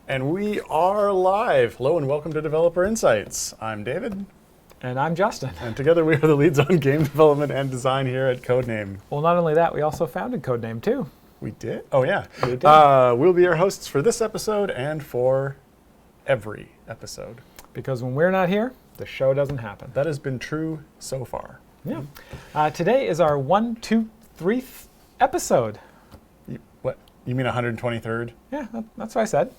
And we are live. Hello and welcome to Developer Insights. I'm David. And I'm Justin. And together we are the leads on game development and design here at Codename. Well, not only that, we also founded Codename too. We did? Oh, yeah. We did. We'll be your hosts for this episode and for every episode. Because when we're not here, the show doesn't happen. That has been true so far. Yeah. Today is our 123th episode. What? You mean 123rd? Yeah, that's what I said.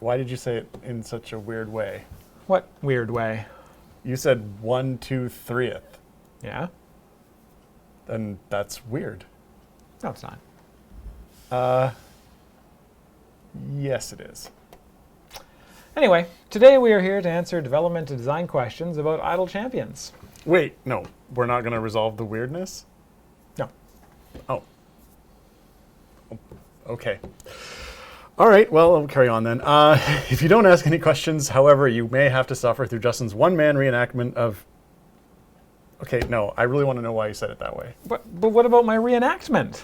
Why did you say it in such a weird way? What weird way? You said 123th. Yeah? And that's weird. No, it's not. Yes, it is. Anyway, today we are here to answer development and design questions about idle champions. Wait, no. We're not going to resolve the weirdness? No. Oh. Okay. All right, well, I'll carry on then. If you don't ask any questions, however, you may have to suffer through Justin's one-man reenactment of... Okay, no, I really want to know why you said it that way. But what about my reenactment?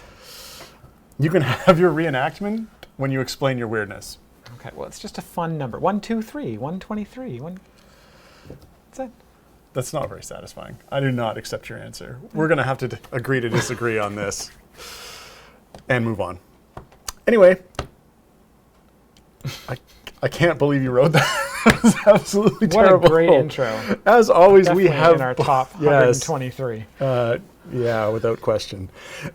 You can have your reenactment when you explain your weirdness. Okay, well, it's just a fun number. 123, 123, That's it. That's not very satisfying. I do not accept your answer. We're going to have to agree to disagree on this and move on. Anyway, I can't believe you wrote that. That's absolutely terrible. What a great intro. As always, Definitely we have in our top 123. Yeah, without question.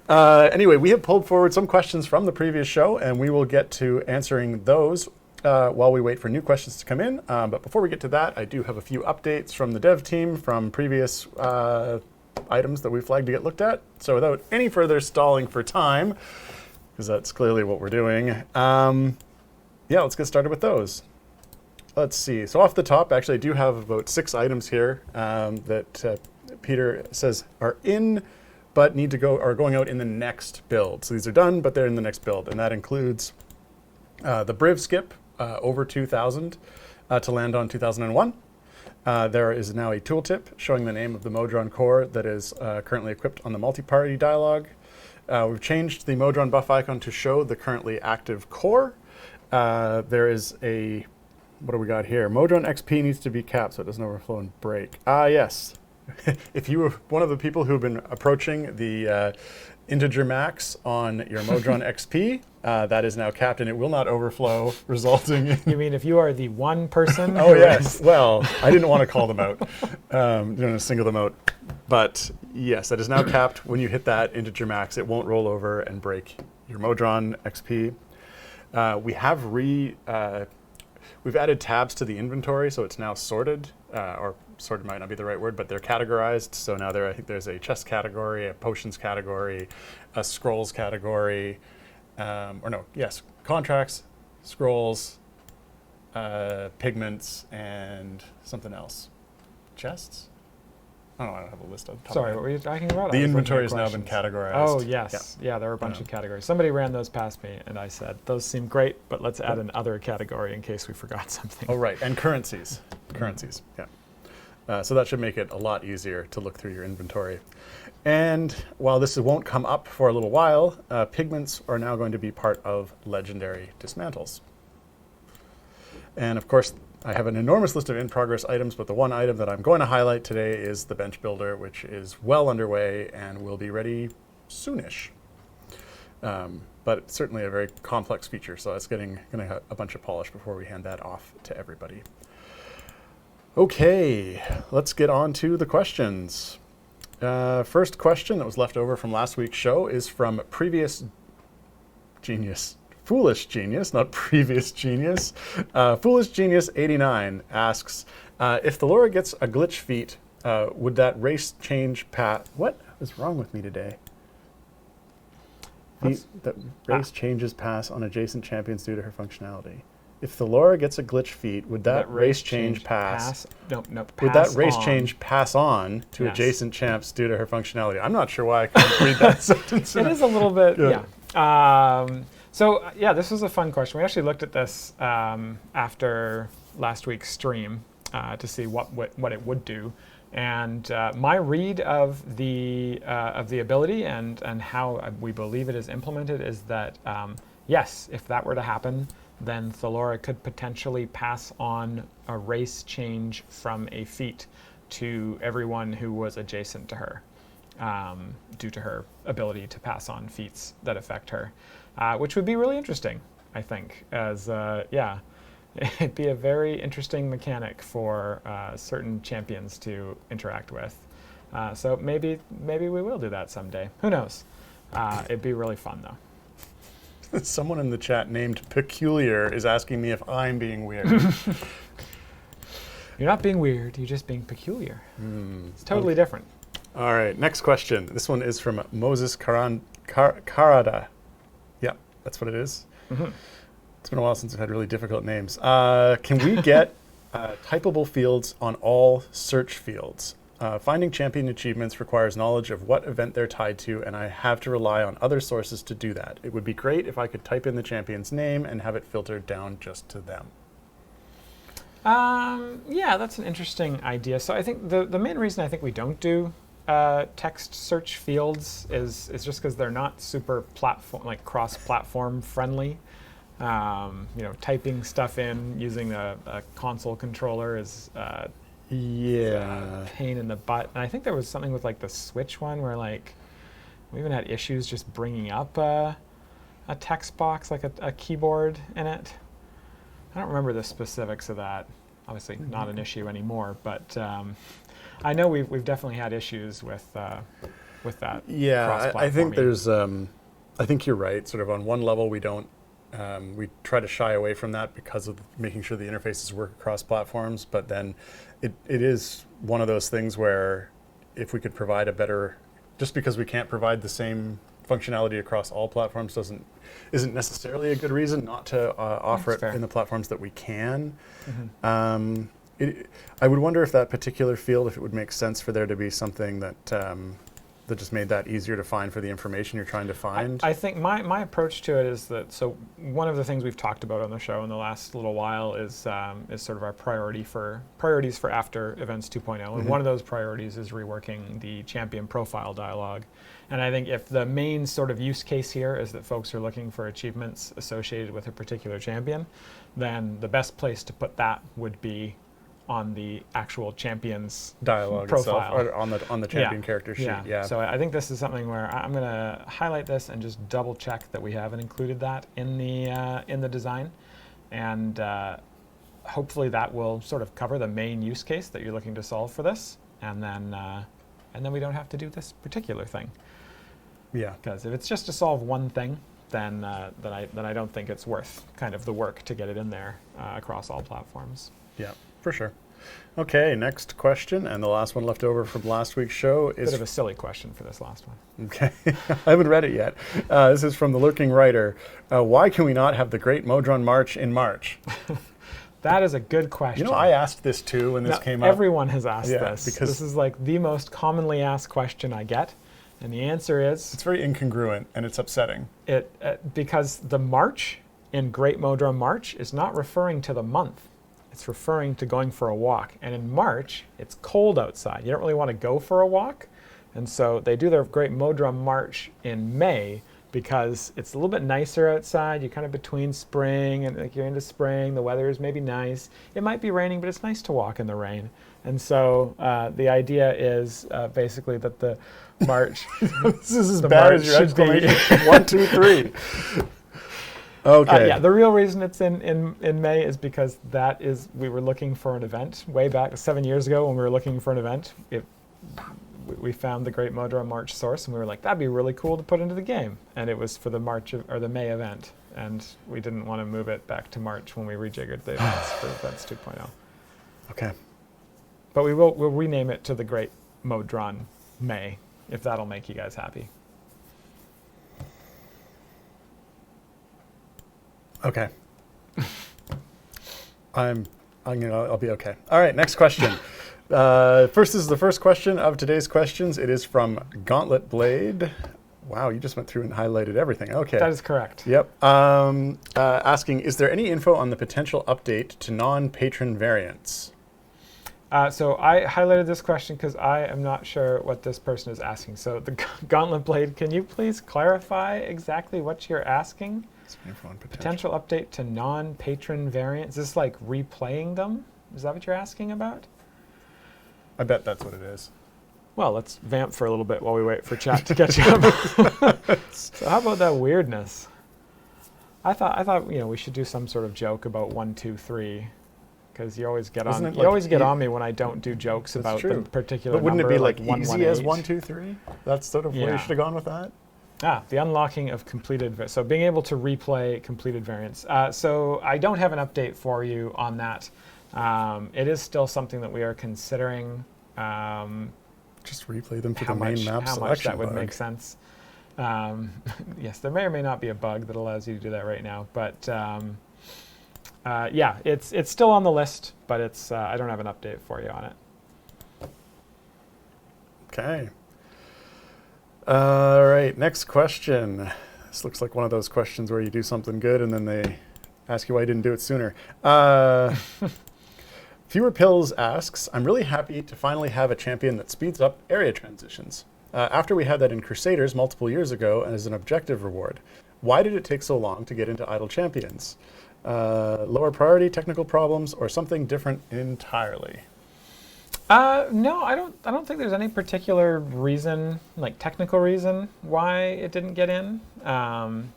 Anyway, we have pulled forward some questions from the previous show, and we will get to answering those while we wait for new questions to come in. But before we get to that, I do have a few updates from the dev team from previous items that we flagged to get looked at. So without any further stalling for time, because that's clearly what we're doing, yeah, let's get started with those. Let's see. So off the top, actually, I do have about 6 items here that Peter says are in, but are going out in the next build. So these are done, but they're in the next build, and that includes the Briv skip over 2000 to land on 2001. There is now a tooltip showing the name of the Modun Core that is currently equipped on the multi-party dialogue. We've changed the Modun buff icon to show the currently active core. There is a... What do we got here? Modon XP needs to be capped so it doesn't overflow and break. Yes. If you were one of the people who have been approaching the integer max on your Modon XP, that is now capped and it will not overflow, resulting in... You mean if you are the one person? Oh, yes. Well, I didn't want to call them out. I'm going to single them out. But yes, that is now capped. When you hit that integer max, it won't roll over and break your Modon XP. We have we've added tabs to the inventory, so it's now sorted, or sorted might not be the right word, but they're categorized. So now I think there's a chest category, a potions category, a scrolls category, contracts, scrolls, pigments, and something else. Chests? I don't have a list of top. Sorry, what were you talking about? The inventory has now been categorized. Oh, yes. Yeah, there were a bunch of categories. Somebody ran those past me, and I said, those seem great, but let's add an other category in case we forgot something. Oh, right. And currencies. Currencies, yeah. So that should make it a lot easier to look through your inventory. And while this won't come up for a little while, pigments are now going to be part of legendary dismantles. And of course, I have an enormous list of in-progress items, but the one item that I'm going to highlight today is the bench builder, which is well underway and will be ready soonish. But it's certainly a very complex feature, so it's going to have a bunch of polish before we hand that off to everybody. Okay, let's get on to the questions. First question that was left over from last week's show is from Foolish Genius, not Previous Genius. Foolish Genius 89 asks, if Theora gets a glitch feat, would that race change path? What is wrong with me today? That race changes pass on adjacent champions due to her functionality. If Theora gets a glitch feat, would that race change pass? No, would that race change pass on to adjacent champs due to her functionality? I'm not sure why I couldn't read that sentence. It is a little bit, So, this was a fun question. We actually looked at this after last week's stream to see what it would do. And my read of the ability and how we believe it is implemented is that, yes, if that were to happen, then Theora could potentially pass on a race change from a feat to everyone who was adjacent to her, due to her ability to pass on feats that affect her, which would be really interesting, I think, as, yeah. It'd be a very interesting mechanic for certain champions to interact with. So maybe we will do that someday. Who knows? It'd be really fun, though. Someone in the chat named Peculiar is asking me if I'm being weird. You're not being weird. You're just being peculiar. It's totally different. All right, next question. This one is from Moses Karada. Yeah, that's what it is. It's been a while since I've had really difficult names. Can we get typable fields on all search fields? Finding champion achievements requires knowledge of what event they're tied to, and I have to rely on other sources to do that. It would be great if I could type in the champion's name and have it filtered down just to them. Yeah, that's an interesting idea. So I think the main reason I think we don't do text search fields is just because they're not super cross-platform friendly. Typing stuff in using a console controller is a pain in the butt. And I think there was something with like the Switch one where like we even had issues just bringing up a text box, like a keyboard in it. I don't remember the specifics of that. Obviously not an issue anymore, but I know we've definitely had issues with that. Yeah, I think there's, I think you're right. Sort of on one level we don't, we try to shy away from that because of making sure the interfaces work across platforms, but then it is one of those things where if we could provide a better, just because we can't provide the same functionality across all platforms isn't necessarily a good reason not to offer it in the platforms that we can. I would wonder if that particular field, if it would make sense for there to be something that that just made that easier to find for the information you're trying to find. I think my approach to it is that, so one of the things we've talked about on the show in the last little while is sort of our priorities for after Events 2.0, and one of those priorities is reworking the champion profile dialogue. And I think if the main sort of use case here is that folks are looking for achievements associated with a particular champion, then the best place to put that would be on the actual champion's dialogue profile itself, or on the champion character sheet. Yeah. So I think this is something where I'm going to highlight this and just double check that we haven't included that in the design, and hopefully that will sort of cover the main use case that you're looking to solve for this, and then we don't have to do this particular thing. Yeah. Because if it's just to solve one thing, then I don't think it's worth kind of the work to get it in there across all platforms. Yeah, for sure. Okay, next question, and the last one left over from last week's show is... Bit of a silly question for this last one. Okay, I haven't read it yet. This is from the Lurking Writer. Why can we not have the Great Modron March in March? That is a good question. You know, I asked this too when this came up. Everyone has asked this. Because this is like the most commonly asked question I get. And the answer is... It's very incongruent, and it's upsetting. Because the March in Great Modron March is not referring to the month. It's referring to going for a walk. And in March, it's cold outside. You don't really want to go for a walk. And so they do their Great Modron March in May because it's a little bit nicer outside. You're kind of between spring and like you're into spring. The weather is maybe nice. It might be raining, but it's nice to walk in the rain. And so the idea is basically that the March... This is as bad as your explanation. 1, 2, 3. Okay. Yeah, the real reason it's in May is because we were looking for an event way back 7 years ago when we were looking for an event. We found the Great Modron March source and we were like, that'd be really cool to put into the game. And it was for the the May event. And we didn't want to move it back to March when we rejiggered the events for Events 2.0. Okay. But we'll rename it to the Great Modron May, if that'll make you guys happy. Okay. I'll be okay. All right, next question. This is the first question of today's questions. It is from GauntletBlade. Wow, you just went through and highlighted everything. Okay. That is correct. Yep. Asking, is there any info on the potential update to non-patron variants? So I highlighted this question because I am not sure what this person is asking. So the GauntletBlade, can you please clarify exactly what you're asking? Potential update to non-patron variants. Is this like replaying them? Is that what you're asking about? I bet that's what it is. Well, let's vamp for a little bit while we wait for chat to catch up. So how about that weirdness? I thought we should do some sort of joke about 1, 2, 3, because you always get on. You always get on me when I don't do jokes about the particular. But wouldn't number, it be like easy as 118? 1, 2, 3? That's sort of where you should have gone with that. The unlocking of completed. So being able to replay completed variants. So I don't have an update for you on that. It is still something that we are considering. Just replay them for the main map selection. How much that would make sense. Yes, there may or may not be a bug that allows you to do that right now, but yeah, it's still on the list, but it's I don't have an update for you on it. Okay. All right, next question. This looks like one of those questions where you do something good and then they ask you why you didn't do it sooner. fewerpills asks, I'm really happy to finally have a champion that speeds up area transitions. After we had that in Crusaders multiple years ago as an objective reward. Why did it take so long to get into idle champions? Lower priority, technical problems, or something different entirely? No, I don't think there's any particular reason, like technical reason, why it didn't get in.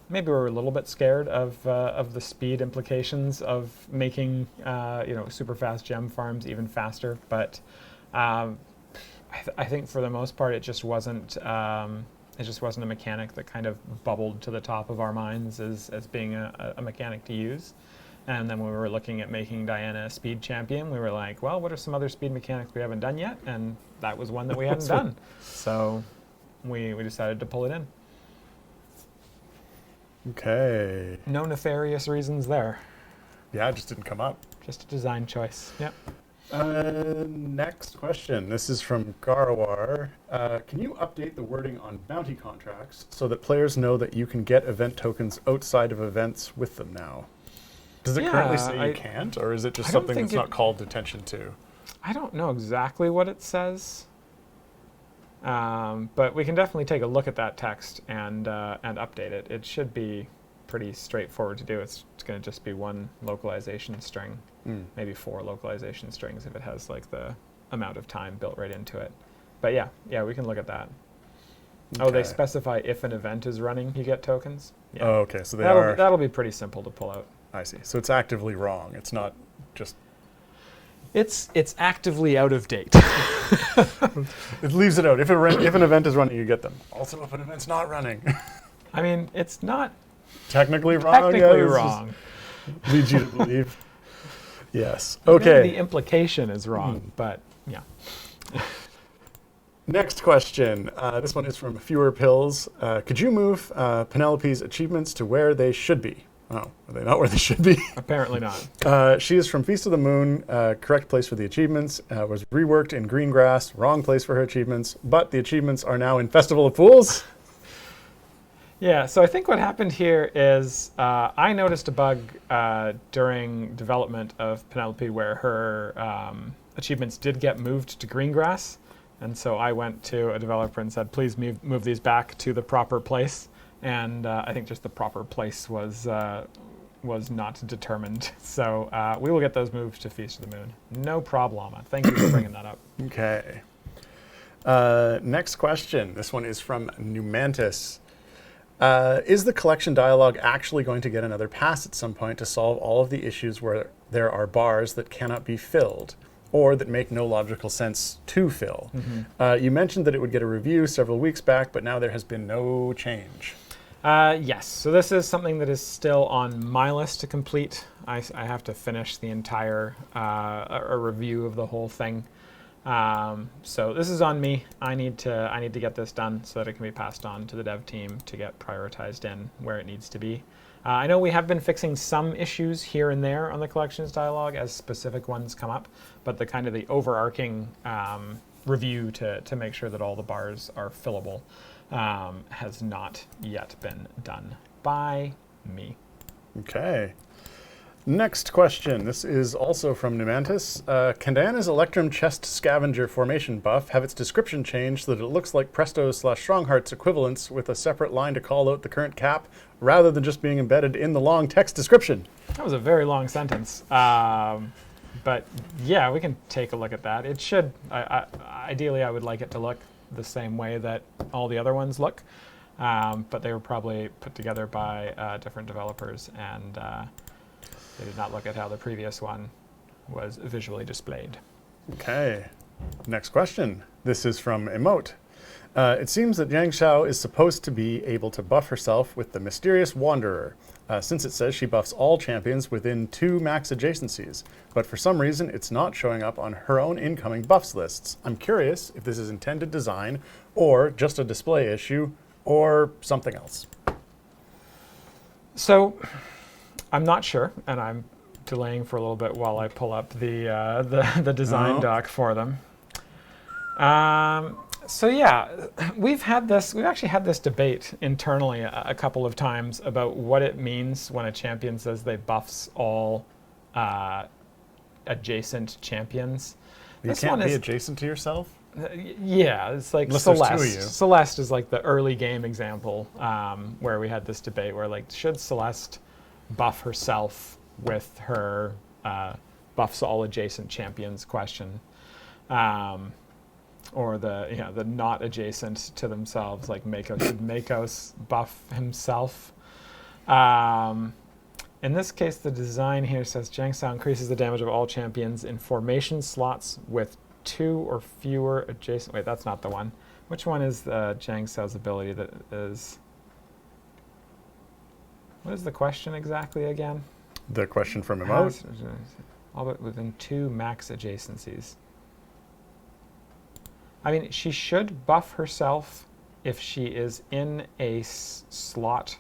Maybe we're a little bit scared of the speed implications of making super fast gem farms even faster. But I think for the most part, it just wasn't a mechanic that kind of bubbled to the top of our minds as being a mechanic to use. And then when we were looking at making Diana a speed champion, we were like, well, what are some other speed mechanics we haven't done yet? And that was one that we hadn't done. So we decided to pull it in. Okay. No nefarious reasons there. Yeah, it just didn't come up. Just a design choice. Yep. Next question. This is from Garwar. Can you update the wording on bounty contracts so that players know that you can get event tokens outside of events with them now? Does it currently say you can't, or is it just something that's not called attention to? I don't know exactly what it says, but we can definitely take a look at that text and update it. It should be pretty straightforward to do. It's going to just be one localization string, maybe 4 localization strings if it has like the amount of time built right into it. But yeah, we can look at that. Okay. Oh, they specify if an event is running, you get tokens. Yeah. Oh, okay, so that'll be pretty simple to pull out. I see. So it's actively wrong. It's not just... It's actively out of date. It leaves it out. If an event is running, you get them. Also, if an event's not running. I mean, it's not... Technically wrong? Technically wrong. Leads you to believe. Yes. Okay. Maybe the implication is wrong, but yeah. Next question. This one is from fewerpills. Could you move Penelope's achievements to where they should be? Oh, are they not where they should be? Apparently not. She is from Feast of the Moon, correct place for the achievements, was reworked in Greengrass, wrong place for her achievements, but the achievements are now in Festival of Fools. Yeah, so I think what happened here is I noticed a bug during development of Penelope where her achievements did get moved to Greengrass, and so I went to a developer and said, please move these back to the proper place. And I think just the proper place was not determined. So we will get those moved to Feast of the Moon. No problema. Thank you for bringing that up. Okay. Next question. This one is from Mantis. Is the collection dialogue actually going to get another pass at some point to solve all of the issues where there are bars that cannot be filled or that make no logical sense to fill? Mm-hmm. You mentioned that it would get a review several weeks back, but now there has been no change. Yes, so this is something that is still on my list to complete. I have to finish the entire a review of the whole thing. So this is on me. I need to get this done so that it can be passed on to the dev team to get prioritized in where it needs to be. I know we have been fixing some issues here and there on the collections dialogue as specific ones come up, but the kind of the overarching review to make sure that all the bars are fillable has not yet been done by me. Okay. Next question. This is also from Mantis. Can Diana's Electrum Chest Scavenger formation buff have its description changed so that it looks like Presto/Strongheart's equivalents with a separate line to call out the current cap rather than just being embedded in the long text description? That was a very long sentence. But yeah, we can take a look at that. It should, ideally I would like it to look the same way that all the other ones look. But they were probably put together by different developers, and they did not look at how the previous one was visually displayed. Okay. Next question. This is from Emote. It seems that Yang Xiao is supposed to be able to buff herself with the Mysterious Wanderer, since it says she buffs all champions within 2 max adjacencies, but for some reason it's not showing up on her own incoming buffs lists. I'm curious if this is intended design, or just a display issue, or something else. So, I'm not sure, and I'm delaying for a little bit while I pull up the design doc for them. So yeah, we've actually had this debate internally a couple of times about what it means when a champion says they buffs all adjacent champions. You can't be adjacent to yourself? Yeah, it's like Unless there's 2 of you. Celeste is like the early game example where we had this debate where, like, should Celeste buff herself with her buffs all adjacent champions question, or the not adjacent to themselves, like Mako. Should Makos buff himself? In this case, the design here says Jang Sao increases the damage of all champions in formation slots with 2 or fewer adjacent. Wait, that's not the one. Which one is Jang Sao's ability that is? What is the question exactly again? The question from Emote? All but within 2 max adjacencies. I mean, she should buff herself if she is in a slot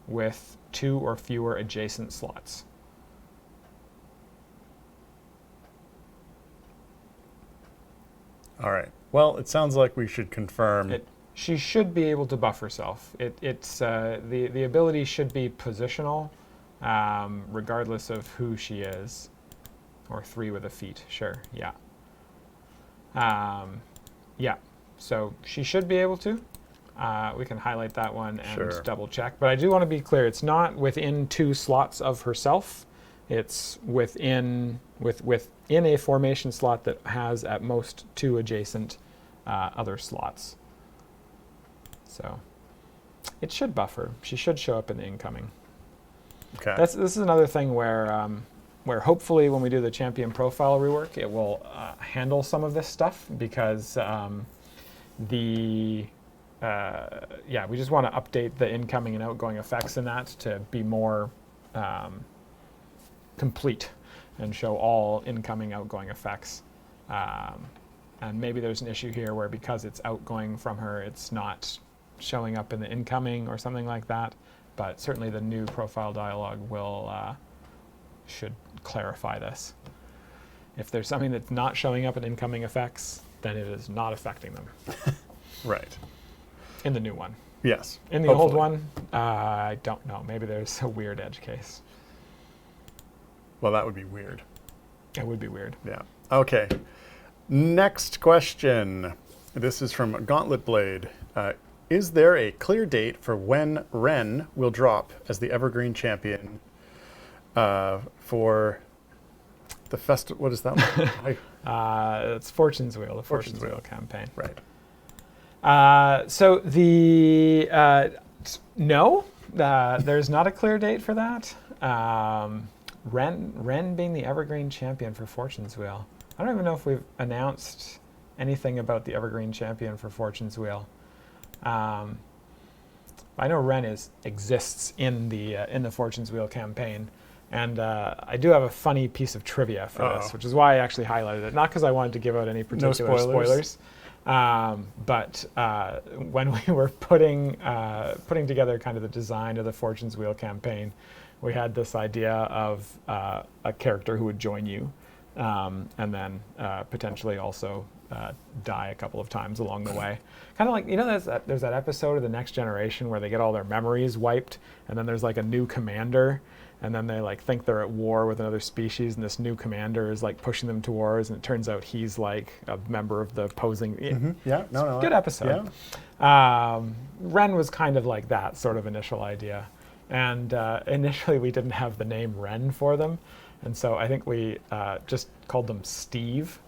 with 2 or fewer adjacent slots. All right. Well, it sounds like we should confirm. She should be able to buff herself. The ability should be positional, regardless of who she is. Or 3 with a feat, sure, yeah. Yeah, so she should be able to. We can highlight that one and double check. But I do want to be clear, it's not within 2 slots of herself. It's within a formation slot that has at most 2 adjacent other slots. So it should buffer. She should show up in the incoming. Okay. This is another thing where hopefully when we do the champion profile rework, it will handle some of this stuff, because we just want to update the incoming and outgoing effects in that to be more complete and show all incoming, outgoing effects. And maybe there's an issue here where, because it's outgoing from her, it's not showing up in the incoming or something like that. But certainly the new profile dialog should clarify this. If there's something that's not showing up in incoming effects, then it is not affecting them. Right. In the new one. Yes. In the old one, I don't know. Maybe there's a weird edge case. Well, that would be weird. It would be weird. Yeah. Okay. Next question. This is from GauntletBlade. Is there a clear date for when Ren will drop as the Evergreen Champion for the festival? What is that one? It's Fortune's Wheel, the Fortune's Wheel campaign. Right. So no, there's not a clear date for that. Ren being the Evergreen Champion for Fortune's Wheel. I don't even know if we've announced anything about the Evergreen Champion for Fortune's Wheel. I know Ren exists in the Fortune's Wheel campaign, and I do have a funny piece of trivia for this, which is why I actually highlighted it. Not because I wanted to give out any particular spoilers. But when we were putting together kind of the design of the Fortune's Wheel campaign, we had this idea of a character who would join you, and then potentially also die a couple of times along the way. Kind of like, there's that episode of The Next Generation where they get all their memories wiped, and then there's like a new commander, and then they like think they're at war with another species, and this new commander is like pushing them to wars, and it turns out he's like a member of the opposing. Yeah, no, Good episode. Yeah. Ren was kind of like that sort of initial idea, and initially we didn't have the name Ren for them, and so I think we just called them Steve.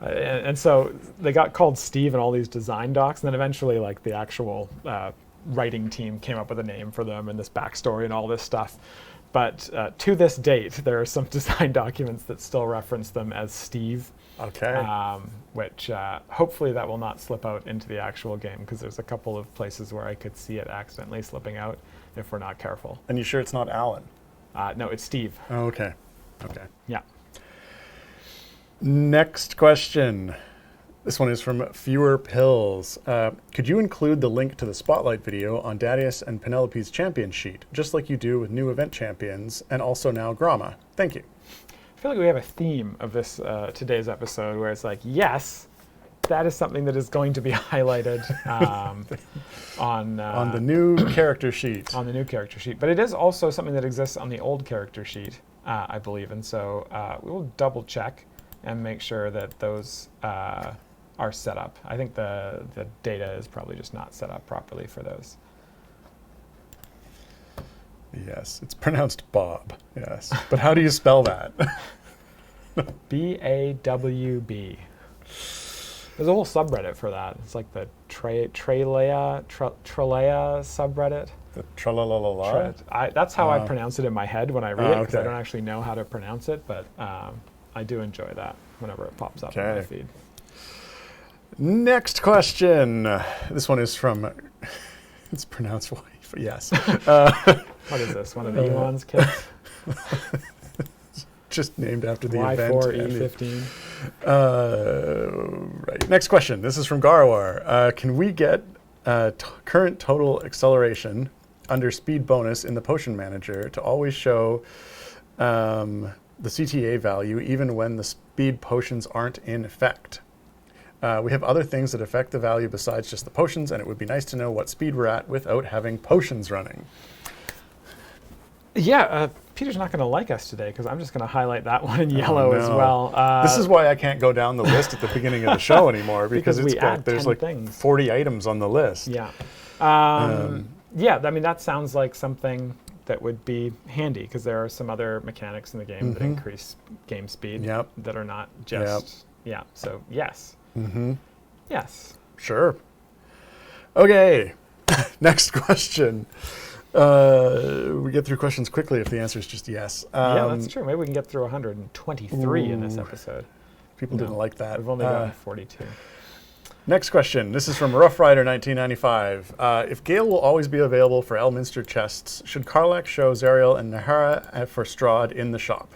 And so they got called Steve in all these design docs, and then eventually like the actual writing team came up with a name for them and this backstory and all this stuff. But to this date, there are some design documents that still reference them as Steve. Okay. Which hopefully that will not slip out into the actual game, because there's a couple of places where I could see it accidentally slipping out if we're not careful. And you sure it's not Alan? No, it's Steve. Oh, okay. Okay. Yeah. Next question. This one is from fewerpills. Could you include the link to the spotlight video on Darius and Penelope's champion sheet, just like you do with new event champions, and also now Grama? Thank you. I feel like we have a theme of this today's episode where it's like, yes, that is something that is going to be highlighted on the new character sheet. On the new character sheet. But it is also something that exists on the old character sheet, I believe. And so we will double check and make sure that those are set up. I think the data is probably just not set up properly for those. Yes, it's pronounced Bob. Yes, but how do you spell that? B-A-W-B. There's a whole subreddit for that. It's like the Tralea subreddit. The tra-la-la-la-la? That's how I pronounce it in my head when I read it, because okay. I don't actually know how to pronounce it, but I do enjoy that whenever it pops up in my feed. Next question. This one is from, it's pronounced wife, yes. What is this, one of Elon's kids? Just named after the event. Y4E15. Right. Next question. This is from Garwar. Can we get current total acceleration under speed bonus in the potion manager to always show the CTA value even when the speed potions aren't in effect? We have other things that affect the value besides just the potions, and it would be nice to know what speed we're at without having potions running. Yeah, Peter's not going to like us today, because I'm just going to highlight that one in yellow as well. This is why I can't go down the list at the beginning of the show anymore, because there's like things. 40 items on the list. Yeah. Yeah, I mean, that sounds like something that would be handy, because there are some other mechanics in the game that increase game speed that are not just... Yeah, so yes. Yes. Sure. Okay. Next question. We get through questions quickly if the answer is just yes. Yeah, that's true. Maybe we can get through 123 in this episode. People didn't like that. We've only done 42. Next question. This is from Rough Rider 1995. If Gail will always be available for Elminster chests, should Karlach show Zariel and Nahara for Strahd in the shop?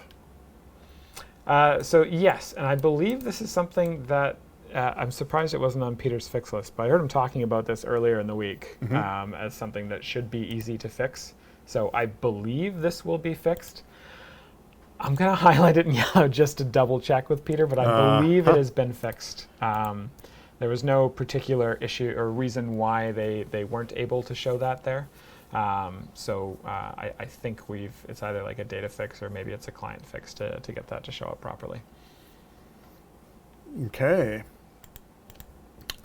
So yes, and I believe this is something that I'm surprised it wasn't on Peter's fix list, but I heard him talking about this earlier in the week as something that should be easy to fix. So I believe this will be fixed. I'm going to highlight it in yellow just to double check with Peter, but I believe it has been fixed. There was no particular issue or reason why they weren't able to show that there. So I think it's either like a data fix or maybe it's a client fix to get that to show up properly. Okay.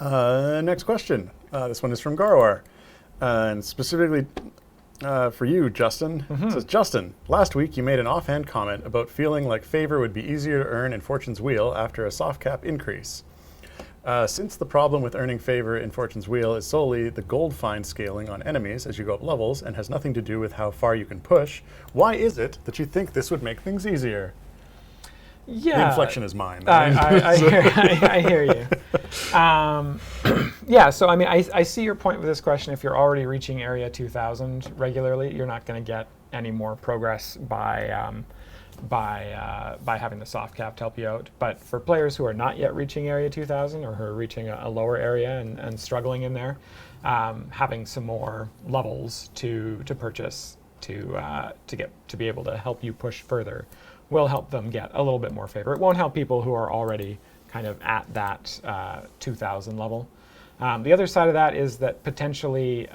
Next question. This one is from Garwar, and specifically for you, Justin. It says, Justin, last week you made an offhand comment about feeling like favor would be easier to earn in Fortune's Wheel after a soft cap increase. Since the problem with earning favor in Fortune's Wheel is solely the gold find scaling on enemies as you go up levels and has nothing to do with how far you can push, why is it that you think this would make things easier? Yeah, the inflection is mine. I hear you. Yeah, so I mean, I see your point with this question. If you're already reaching Area 2000 regularly, you're not going to get any more progress by having the soft cap to help you out. But for players who are not yet reaching Area 2000 or who are reaching a lower area and struggling in there, having some more levels to purchase to be able to help you push further will help them get a little bit more favor. It won't help people who are already kind of at that 2000 level. The other side of that is that potentially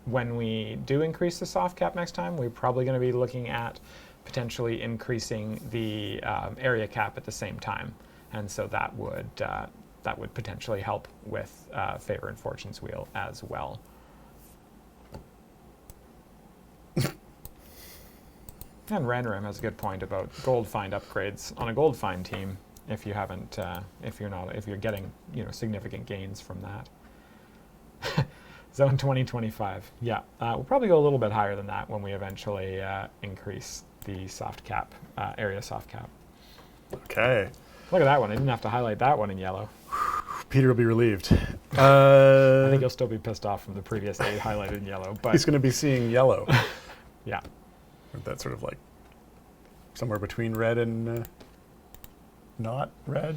when we do increase the soft cap next time, we're probably going to be looking at potentially increasing the area cap at the same time, and so that would potentially help with Favor and Fortune's Wheel as well. And Ranram has a good point about gold find upgrades on a gold find team. If you haven't, if you're getting significant gains from that. Zone 2025. Yeah, we'll probably go a little bit higher than that when we eventually increase the soft cap area soft cap. Okay. Look at that one. I didn't have to highlight that one in yellow. Peter will be relieved. I think he'll still be pissed off from the previous 8 highlighted in yellow, but he's going to be seeing yellow. Yeah. That's sort of like somewhere between red and not red,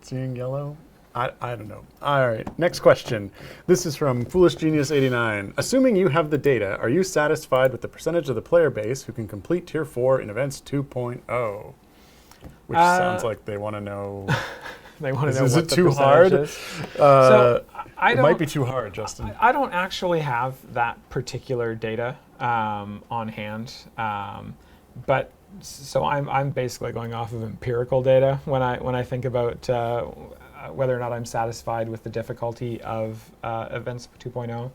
seeing yellow. I don't know. All right, next question. This is from Foolish Genius 89. Assuming you have the data, are you satisfied with the percentage of the player base who can complete Tier 4 in Events 2.0? Which sounds like they want to know. They want to know is what it the too percentage hard? is. So it might be too hard, Justin. I don't actually have that particular data on hand, but so I'm basically going off of empirical data when I think about whether or not I'm satisfied with the difficulty of Events 2.0.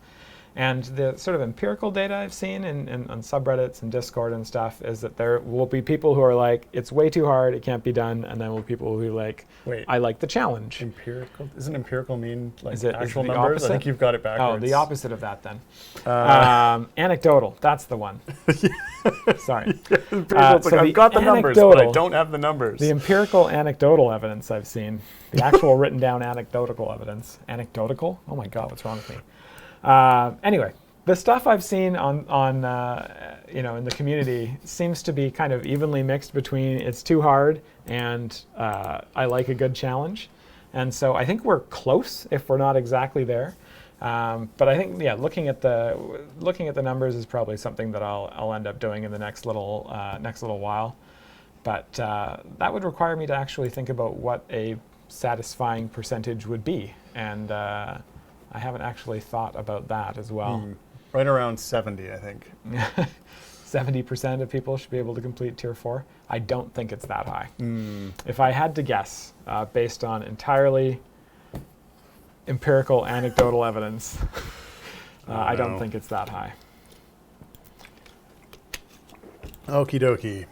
And the sort of empirical data I've seen on subreddits and Discord and stuff is that there will be people who are like, it's way too hard, it can't be done, and then will be people who like, wait, I like the challenge. Empirical? Doesn't empirical mean like is it actual the numbers? opposite? I think you've got it backwards. Oh, the opposite of that then. Anecdotal, that's the one. Sorry. Empirical's like, I've got the numbers, but I don't have the numbers. The empirical anecdotal evidence I've seen, the actual written down anecdotal evidence. Anecdotal? Oh my God, what's wrong with me? Anyway, the stuff I've seen on in the community seems to be kind of evenly mixed between it's too hard and I like a good challenge, and so I think we're close if we're not exactly there. But I think looking at the numbers is probably something that I'll end up doing in the next little while. But that would require me to actually think about what a satisfying percentage would be, and I haven't actually thought about that as well. Right around 70, I think. 70% of people should be able to complete Tier 4. I don't think it's that high. If I had to guess, based on entirely empirical anecdotal evidence, I don't think it's that high. Okie dokie.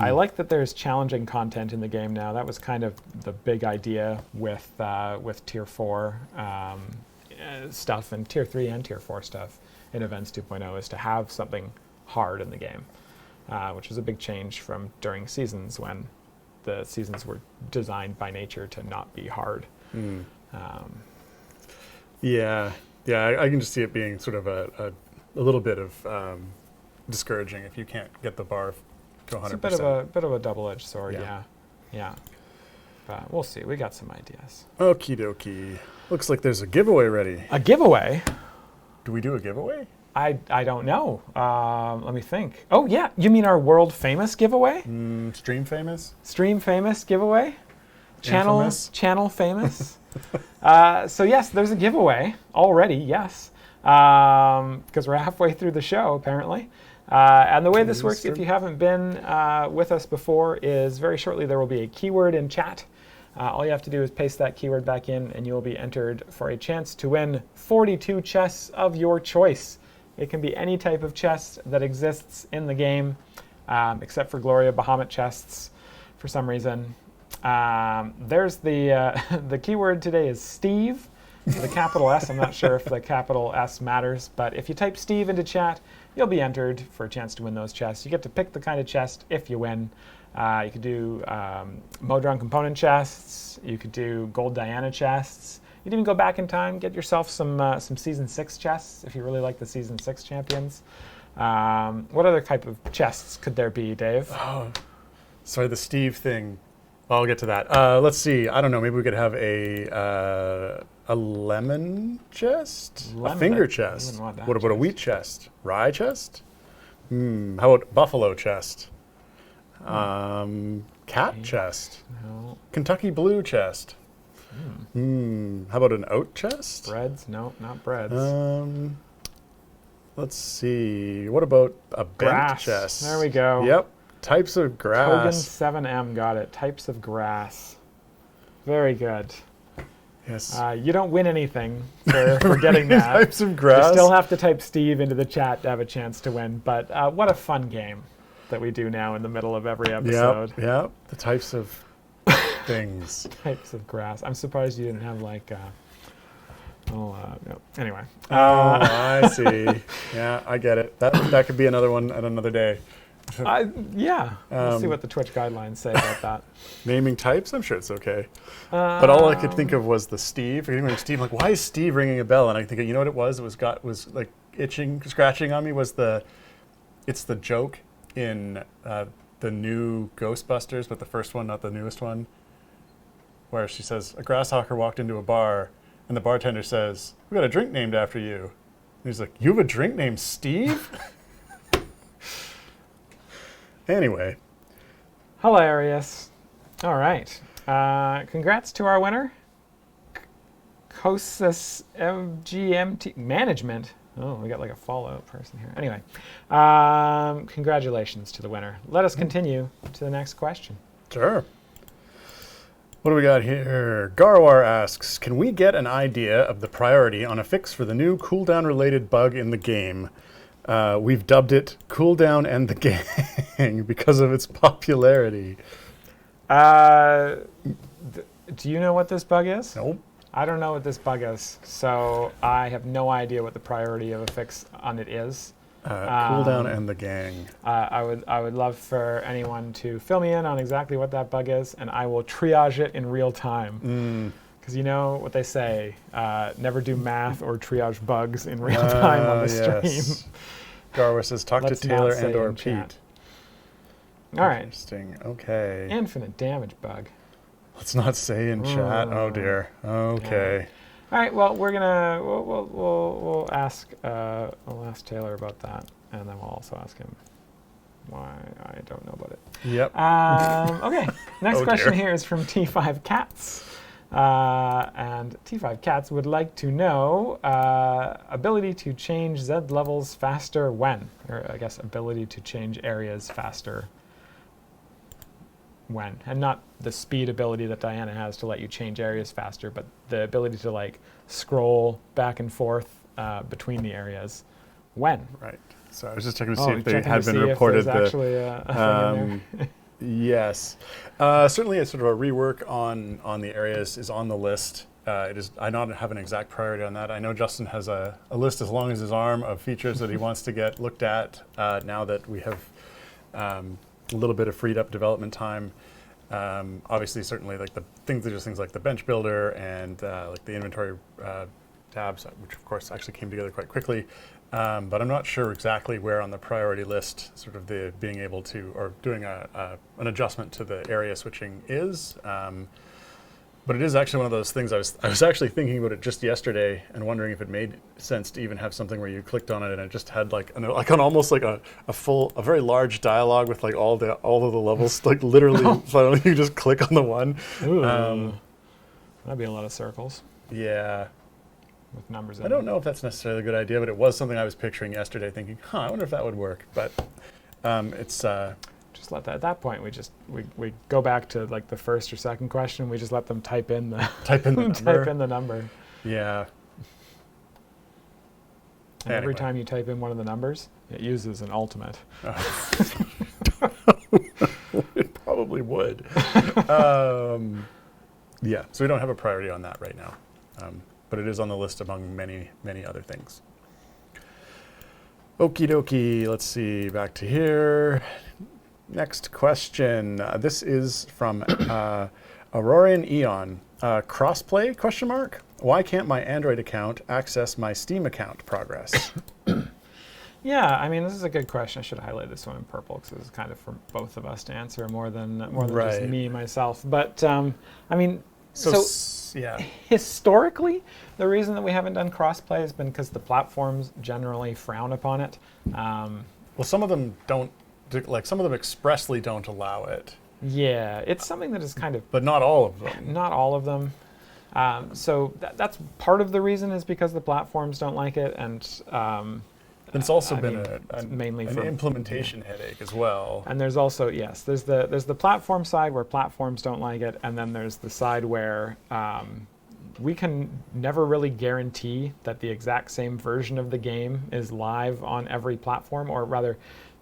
I like that there's challenging content in the game now. That was kind of the big idea with Tier 4 stuff, and Tier 3 and Tier 4 stuff in Events 2.0 is to have something hard in the game, which is a big change from during seasons when the seasons were designed by nature to not be hard. I can just see it being sort of a little bit of discouraging if you can't get the bar to 100%. It's a bit of a double-edged sword, Yeah. Yeah. But we'll see. We got some ideas. Okie dokie. Looks like there's a giveaway ready. A giveaway? Do we do a giveaway? I don't know. Let me think. Oh, yeah. You mean our world-famous giveaway? Stream famous? Stream famous giveaway? Infamous? Channel famous? So, yes, there's a giveaway already, yes. Because we're halfway through the show, apparently. And the way this works, if you haven't been with us before, is very shortly there will be a keyword in chat. All you have to do is paste that keyword back in, and you'll be entered for a chance to win 42 chests of your choice. It can be any type of chest that exists in the game, except for Gloria Bahamut chests for some reason. There's the keyword today is Steve, with a capital S. I'm not sure if the capital S matters, but if you type Steve into chat, you'll be entered for a chance to win those chests. You get to pick the kind of chest if you win. You could do Modron component chests. You could do Gold Diana chests. You can even go back in time, get yourself some Season 6 chests if you really like the Season 6 champions. What other type of chests could there be, Dave? Oh, sorry, the Steve thing. I'll get to that. Let's see. I don't know. Maybe we could have a lemon chest? A finger chest? What about a wheat chest? Rye chest? How about buffalo chest? Cat chest? No. Kentucky blue chest? How about an oat chest? Breads? No, not breads. Let's see. What about a bent Grass. chest? There we go. Yep. Types of Kogan grass. 7M got it. Types of grass. Very good. Yes. You don't win anything for getting that. Types of grass. You still have to type Steve into the chat to have a chance to win. But what a fun game that we do now in the middle of every episode. Yep. The types of things. Types of grass. I'm surprised you didn't have like. No. Anyway. I see. Yeah, I get it. That could be another one at another day. Yeah. We'll see what the Twitch guidelines say about that. Naming types, I'm sure it's okay. But all I could think of was the Steve. Steve, like, why is Steve ringing a bell? And I think, you know what it was? It was like itching, scratching on me. It's the joke in the new Ghostbusters, but the first one, not the newest one, where she says a grasshopper walked into a bar, and the bartender says, "We got a drink named after you." And he's like, "You have a drink named Steve?" Anyway. Hilarious. All right. Congrats to our winner. Kosis FGMT Management. Oh, we got like a Fallout person here. Anyway, congratulations to the winner. Let us continue to the next question. Sure. What do we got here? Garwar asks, can we get an idea of the priority on a fix for the new cooldown-related bug in the game? We've dubbed it Cooldown and the Gang because of its popularity. Do you know what this bug is? Nope. I don't know what this bug is, so I have no idea what the priority of a fix on it is. Cooldown and the Gang. I would love for anyone to fill me in on exactly what that bug is, and I will triage it in real time. Because you know what they say, never do math or triage bugs in real time on the stream. Yes. Garwar says, talk to Taylor and or Pete. Chat. All right. Interesting. Okay. Infinite damage bug. Let's not say in chat. Oh dear. Okay. All right. Well, we'll ask Taylor about that, and then we'll also ask him why I don't know about it. Yep. Okay. Next question here is from T5 Cats. And T5 Cats would like to know ability to change Z levels faster when? Or I guess ability to change areas faster when. And not the speed ability that Diana has to let you change areas faster, but the ability to like scroll back and forth between the areas when. Right. So I was just checking to see if they had been reported. Actually a thing in there. Yes. Certainly a sort of a rework on the areas is on the list. It is. I don't have an exact priority on that. I know Justin has a list as long as his arm of features that he wants to get looked at now that we have a little bit of freed up development time. Obviously, certainly like things like the bench builder and like the inventory tabs, which of course actually came together quite quickly. But I'm not sure exactly where on the priority list sort of the being able to, or doing an adjustment to the area switching is. But it is actually one of those things I was actually thinking about it just yesterday and wondering if it made sense to even have something where you clicked on it and it just had like almost like a very large dialogue with like all of the levels, like literally finally you just click on the one. Ooh. That'd be a lot of circles. Yeah. With numbers in I don't know if that's necessarily a good idea, but it was something I was picturing yesterday thinking, I wonder if that would work. But it's... just let that, at that point, we go back to like the first or second question. We just let them type in the number. type in the number. Yeah. And every time you type in one of the numbers, it uses an ultimate. It probably would. Yeah, so we don't have a priority on that right now. But it is on the list among many, many other things. Okie dokie, let's see, back to here. Next question. This is from Aurorian Eon. Crossplay, question mark? Why can't my Android account access my Steam account progress? Yeah, I mean, this is a good question. I should highlight this one in purple because this is kind of for both of us to answer more than just me, myself. But, I mean, yeah. Historically, the reason that we haven't done crossplay has been because the platforms generally frown upon it. Well, some of them don't, like some of them expressly don't allow it. Yeah, it's something that is kind of... But not all of them. Not all of them. So that's part of the reason is because the platforms don't like it, and It's also I been mean, mainly an for implementation headache as well. And there's also, yes, there's the platform side where platforms don't like it, and then there's the side where we can never really guarantee that the exact same version of the game is live on every platform, or rather,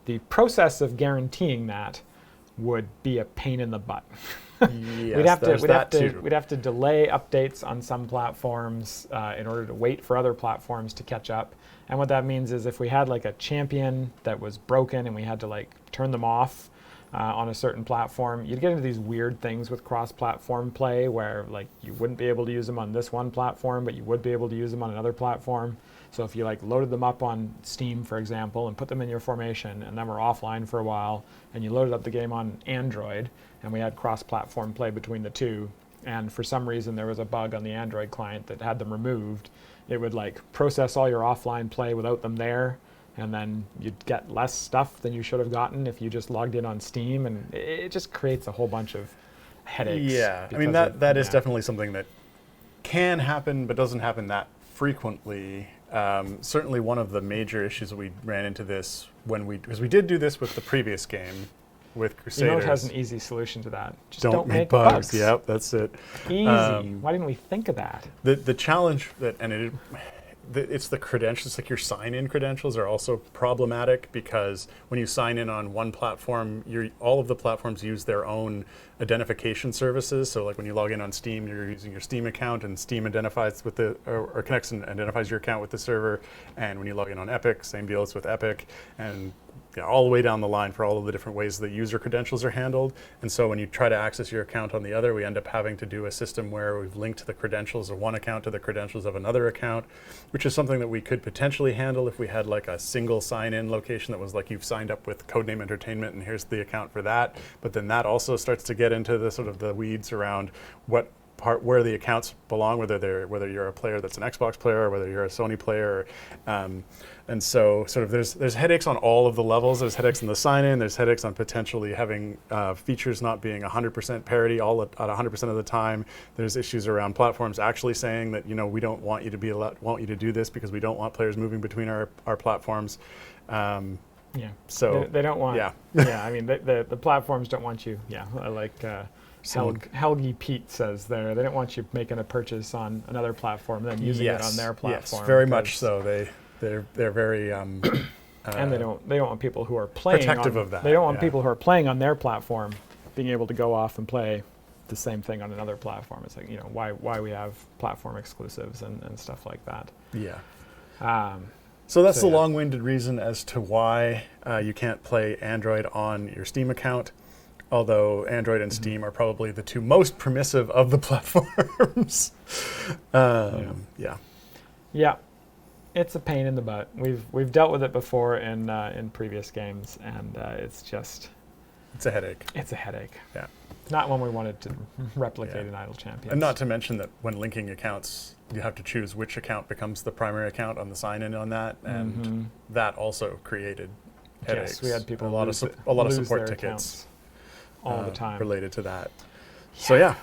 the process of guaranteeing that would be a pain in the butt. Yes, we'd have to delay updates on some platforms in order to wait for other platforms to catch up. And what that means is if we had like a champion that was broken and we had to like turn them off on a certain platform, you'd get into these weird things with cross-platform play where like you wouldn't be able to use them on this one platform, but you would be able to use them on another platform. So if you like loaded them up on Steam, for example, and put them in your formation, and then were offline for a while, and you loaded up the game on Android, and we had cross-platform play between the two, and for some reason there was a bug on the Android client that had them removed, it would like process all your offline play without them there, and then you'd get less stuff than you should have gotten if you just logged in on Steam, and it just creates a whole bunch of headaches. Yeah, I mean that is definitely something that can happen, but doesn't happen that frequently. Certainly one of the major issues that we ran into this because we did do this with the previous game with Crusaders. You know it has an easy solution to that. Just don't make bugs. Yep, that's it. Easy. Why didn't we think of that? The challenge it's the credentials, like your sign-in credentials are also problematic because when you sign in on one platform, all of the platforms use their own identification services. So like when you log in on Steam, you're using your Steam account, and Steam identifies with or connects and identifies your account with the server. And when you log in on Epic, same deal, it's with Epic. And all the way down the line for all of the different ways that user credentials are handled. And so when you try to access your account on the other, we end up having to do a system where we've linked the credentials of one account to the credentials of another account, which is something that we could potentially handle if we had like a single sign-in location that was like you've signed up with Codename Entertainment and here's the account for that. But then that also starts to get into the sort of the weeds around where the accounts belong, whether you're a player that's an Xbox player or whether you're a Sony player, and so sort of there's headaches on all of the levels. There's headaches in the sign-in. There's headaches on potentially having features not being 100% parity all at 100% of the time. There's issues around platforms actually saying that we don't want you to do this because we don't want players moving between our platforms. Yeah. So they don't want. Yeah. Yeah. I mean, the platforms don't want you. Yeah. Like. Helgi Pete says there, they don't want you making a purchase on another platform and then using it on their platform. Yes, very much so. They're very and they don't want people who are playing protective of that. They don't want people who are playing on their platform being able to go off and play the same thing on another platform. It's like why we have platform exclusives and stuff like that. Yeah. So that's the long-winded reason as to why you can't play Android on your Steam account. Although Android and Steam are probably the two most permissive of the platforms. Yeah, it's a pain in the butt. We've dealt with it before in previous games, and it's a headache. It's a headache. Yeah, not one we wanted to replicate in Idle Champions. And not to mention that when linking accounts, you have to choose which account becomes the primary account on the sign-in on that, and that also created headaches. Yes, we had people a lot of support tickets. All the time related to that. Yeah. So yeah,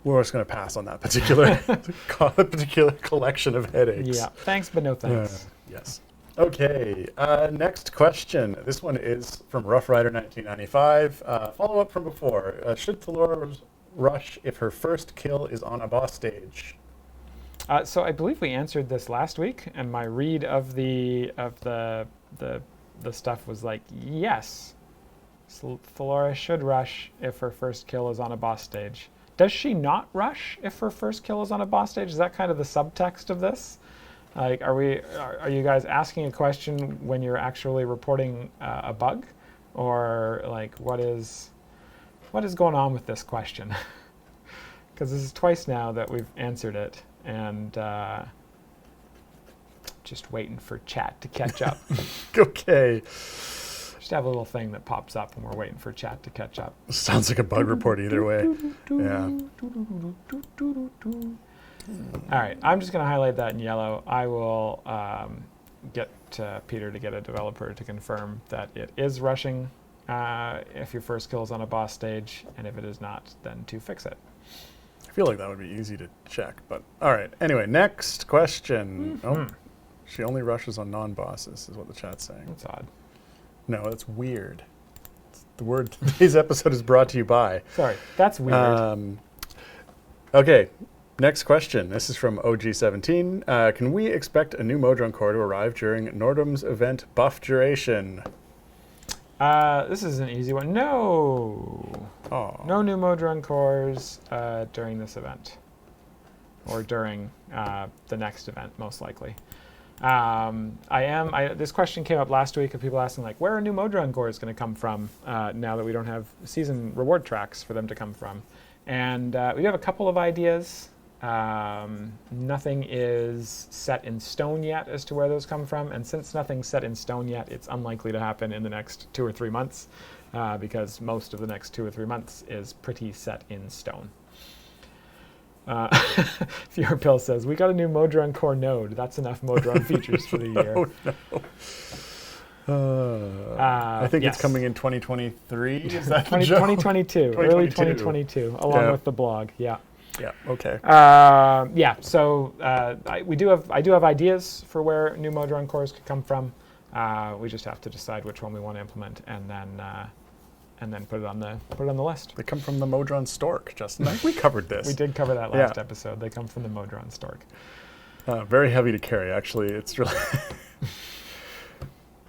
we're just going to pass on that particular collection of headaches. Yeah, thanks, but no thanks. Yes. Okay, next question. This one is from Rough Rider 1995. Follow up from before. Should Thora Rush if her first kill is on a boss stage? So I believe we answered this last week, and my read of the stuff was like, yes. So Thora should rush if her first kill is on a boss stage. Does she not rush if her first kill is on a boss stage? Is that kind of the subtext of this? Like, are you guys asking a question when you're actually reporting a bug, or like what is going on with this question? Because this is twice now that we've answered it, and just waiting for chat to catch up. Okay. Just have a little thing that pops up when we're waiting for chat to catch up. Sounds like a bug report either way. Yeah. All right, I'm just going to highlight that in yellow. I will get Peter to get a developer to confirm that it is rushing if your first kill is on a boss stage, and if it is not, then to fix it. I feel like that would be easy to check, but all right. Anyway, next question. Oh, She only rushes on non-bosses, is what the chat's saying. That's odd. No, that's weird. The word today's episode is brought to you by. Sorry, that's weird. Okay, next question. This is from OG17. Can we expect a new Modun Core to arrive during Nordum's event buff duration? This is an easy one. No. Oh. No new Modun Cores during this event. Or during the next event, most likely. This question came up last week of people asking, like, where are new Modun Cores going to come from now that we don't have season reward tracks for them to come from? And we have a couple of ideas. Nothing is set in stone yet as to where those come from. And since nothing's set in stone yet, it's unlikely to happen in the next 2 or 3 months because most of the next 2 or 3 months is pretty set in stone. fewerpills says, we got a new Modun Core node. That's enough Modun features for the year. Oh, no. I think yes. it's coming in 2023. Is that 2022, early 2022, along with the blog. Yeah. Yeah. Okay. Yeah. So I do have ideas for where new Modun Cores could come from. We just have to decide which one we want to implement, and then put it on the list. They come from the Modron Stork, Justin. We covered this. We did cover that last episode. They come from the Modron Stork. Very heavy to carry, actually. It's really.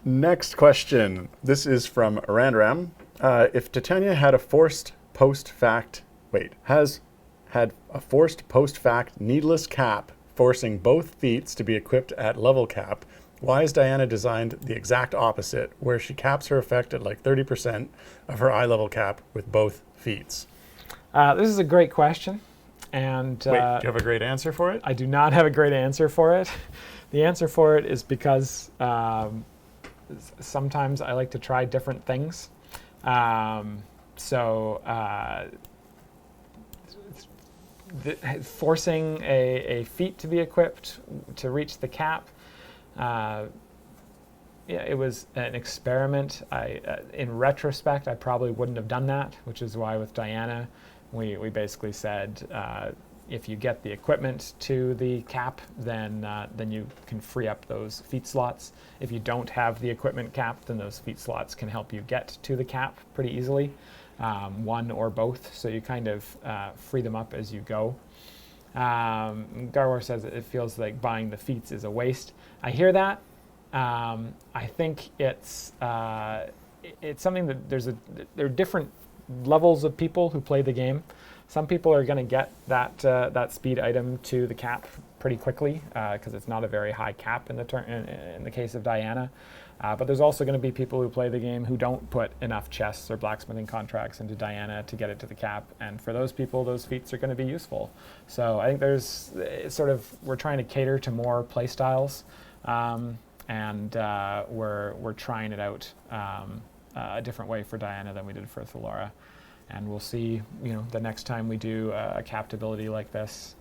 Next question. This is from Arandram. If Titania had a forced post-fact needless cap forcing both feats to be equipped at level cap, why is Diana designed the exact opposite, where she caps her effect at like 30% of her eye level cap with both feats? This is a great question. And wait, do you have a great answer for it? I do not have a great answer for it. The answer for it is because sometimes I like to try different things. Forcing a feat to be equipped to reach the cap, it was an experiment. In retrospect, I probably wouldn't have done that, which is why with Diana, we basically said, if you get the equipment to the cap, then you can free up those feat slots. If you don't have the equipment cap, then those feat slots can help you get to the cap pretty easily, one or both. So you kind of free them up as you go. Garwar says it feels like buying the feats is a waste. I hear that. I think it's something that there are different levels of people who play the game. Some people are going to get that speed item to the cap pretty quickly because it's not a very high cap in the case of Diana. But there's also going to be people who play the game who don't put enough chests or blacksmithing contracts into Diana to get it to the cap. And for those people, those feats are going to be useful. So I think we're trying to cater to more play styles. And we're trying it out a different way for Diana than we did for Theora. And we'll see, the next time we do a capped ability like this,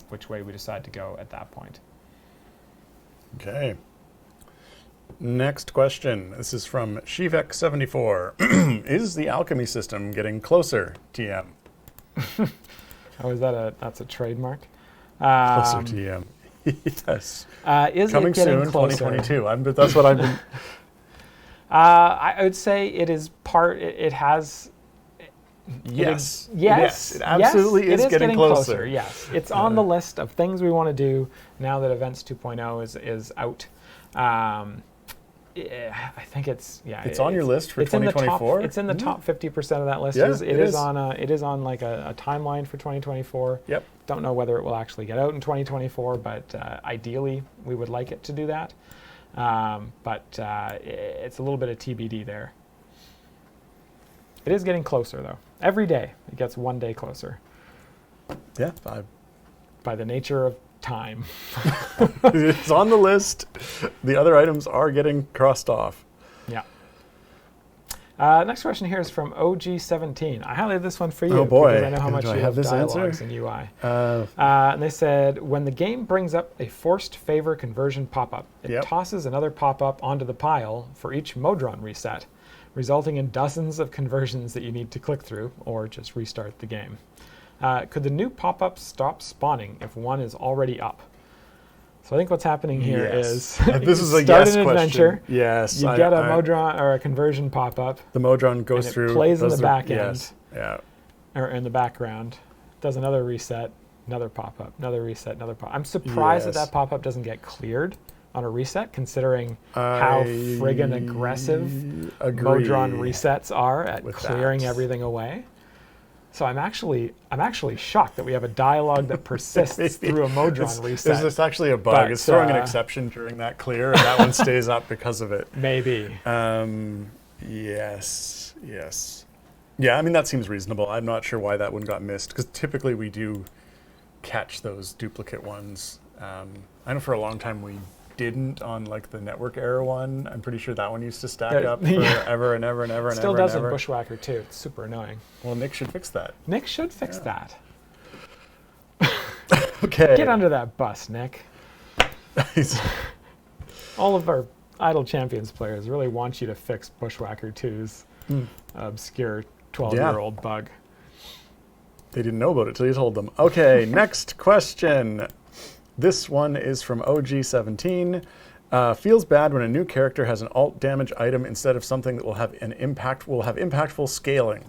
which way we decide to go at that point. Okay. Next question. This is from Shivek74. Is the alchemy system getting closer, TM? Oh, that's a trademark? Closer, TM. Yes. Is coming it getting soon, closer? 2022. That's what I've been. I would say it is it has. Yes. Yes. It absolutely is getting closer. Yes. It's on the list of things we want to do now that Events 2.0 is out. I think it's It's on your list for 2024. It's in the top 50% of that list. Yeah, it is on like a timeline for 2024. Yep. Don't know whether it will actually get out in 2024, but ideally we would like it to do that. But it's a little bit of TBD there. It is getting closer though. Every day it gets one day closer. Yeah. By the nature of time. It's on the list. The other items are getting crossed off. Yeah. Next question here is from OG17. I highlighted this one for you. Oh boy. Because I know how much you have this dialogues answer? in UI. And they said, when the game brings up a forced favor conversion pop-up, it tosses another pop-up onto the pile for each Modron reset, resulting in dozens of conversions that you need to click through or just restart the game. Could the new pop-up stop spawning if one is already up? So I think what's happening here is this is a start yes an question. adventure. Yes. You get a Modron or a conversion pop-up. The Modron goes and through. It plays in the through, back end. Yes. Yeah. Or in the background. Does another reset, another pop-up, another reset, another pop-up. I'm surprised that pop-up doesn't get cleared on a reset, considering how friggin' aggressive Modron resets are at clearing everything away. So I'm actually shocked that we have a dialogue that persists through a Modron reset. There's actually a bug. It's throwing an exception during that clear, and that one stays up because of it. Maybe. Yes. Yeah, I mean, that seems reasonable. I'm not sure why that one got missed, because typically we do catch those duplicate ones. I know for a long time we didn't on like the network error one. I'm pretty sure that one used to stack up forever and ever and ever and Still ever. does in Bushwhacker too. It's super annoying. Well, Nick should fix that. Nick should fix that. Okay. Get under that bus, Nick. All of our Idle Champions players really want you to fix Bushwhacker 2's obscure 12-year-old bug. They didn't know about it till you told them. Okay, next question. This one is from OG17. Feels bad when a new character has an alt damage item instead of something that will have impactful scaling.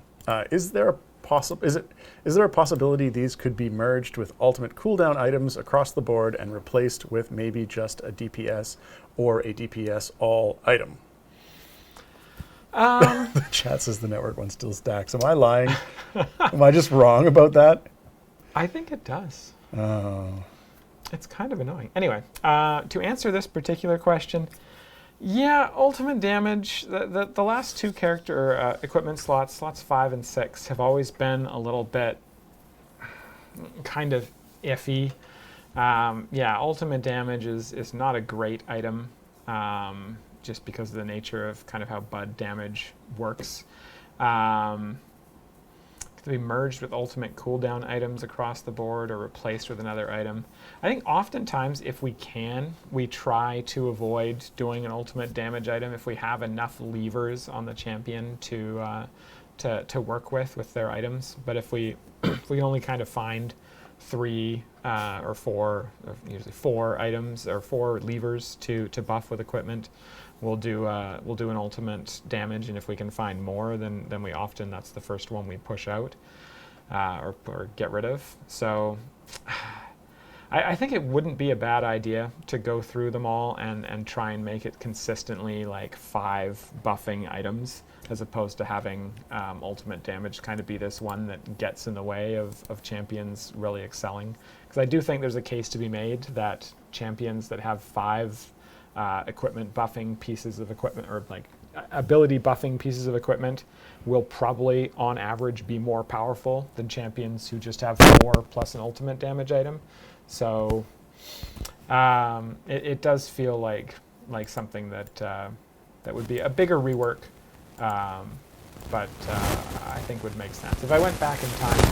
Is there a possibility these could be merged with ultimate cooldown items across the board and replaced with maybe just a DPS or a DPS all item? The chat says the network one still stacks. Am I lying? Am I just wrong about that? I think it does. Oh. It's kind of annoying. Anyway, to answer this particular question, yeah, ultimate damage, the last two character equipment slots 5 and 6, have always been a little bit kind of iffy. Yeah, ultimate damage is not a great item, just because of the nature of kind of how bud damage works. To be merged with ultimate cooldown items across the board or replaced with another item. I think oftentimes, if we can, we try to avoid doing an ultimate damage item if we have enough levers on the champion to work with their items. But if we only kind of find 3 or 4, usually 4 items or 4 levers to buff with equipment, we'll do an ultimate damage, and if we can find more, then that's the first one we push out or get rid of. So I think it wouldn't be a bad idea to go through them all and try and make it consistently like 5 buffing items, as opposed to having ultimate damage kind of be this one that gets in the way of champions really excelling. Because I do think there's a case to be made that champions that have 5 equipment buffing pieces of equipment, or like ability buffing pieces of equipment, will probably on average be more powerful than champions who just have 4 plus an ultimate damage item. So it does feel like something that would be a bigger rework, but I think would make sense. If I went back in time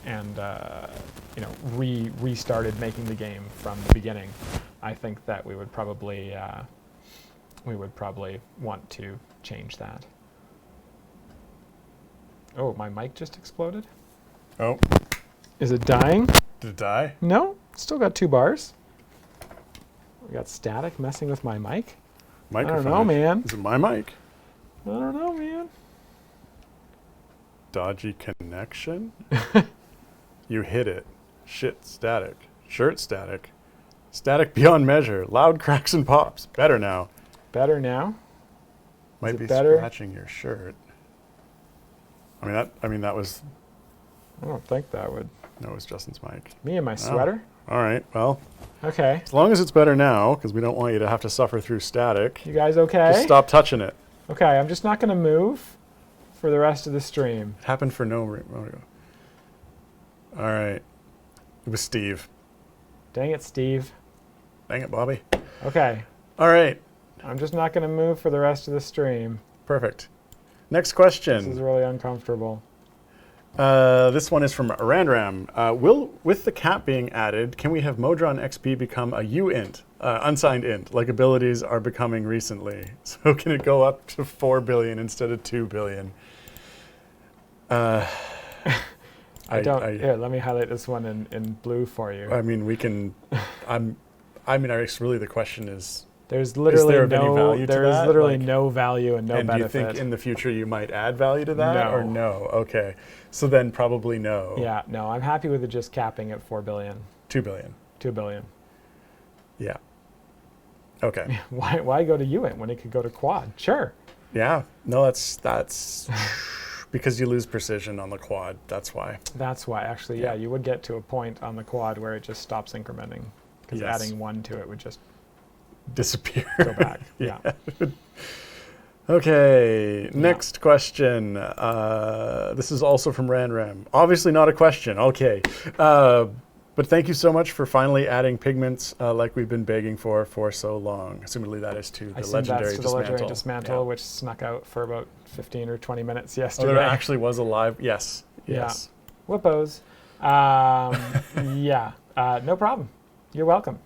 and restarted making the game from the beginning, I think that we would probably want to change that. Oh, my mic just exploded. Oh. Is it dying? Did it die? No, still got 2 bars. We got static messing with my mic. Microphone. I don't know, man. Is it my mic? I don't know, man. Dodgy connection? You hit it. Shit, static. Shirt static. Static beyond measure. Loud cracks and pops. Better now. Better now? Might be better? scratching your shirt. I mean that was. I don't think that would. No, it was Justin's mic. Me and my sweater? All right, well. Okay. As long as it's better now, because we don't want you to have to suffer through static. You guys okay? Just stop touching it. Okay, I'm just not going to move for the rest of the stream. It happened for no reason. All right. It was Steve. Dang it, Steve. Dang it, Bobby. Okay. All right. I'm just not going to move for the rest of the stream. Perfect. Next question. This is really uncomfortable. This one is from Randram. With the cap being added, can we have Modon XP become a U-int, unsigned int, like abilities are becoming recently? So can it go up to 4 billion instead of 2 billion? Here, let me highlight this one in blue for you. I mean, we can I mean, I guess really the question is, There's literally there any value to that? Like, no value and no and benefit. do you think in the future you might add value to that? No. Or no? Okay. So then probably no. Yeah, no, I'm happy with it just capping at 4 billion. 2 billion. 2 billion. Yeah. Okay. Why go to UN when it could go to quad? Sure. Yeah. No, that's because you lose precision on the quad. That's why. That's why, actually, yeah, you would get to a point on the quad where it just stops incrementing. Because adding 1 to it would just disappear. Go back. Yeah. Okay, next question. This is also from Ranram. Obviously not a question. Okay. But thank you so much for finally adding pigments like we've been begging for so long. Assumedly that is to the legendary dismantle, which snuck out for about 15 or 20 minutes yesterday. Oh, there actually was a live. Yes. Yes. Yeah. Whippos. Yeah. No problem. You're welcome.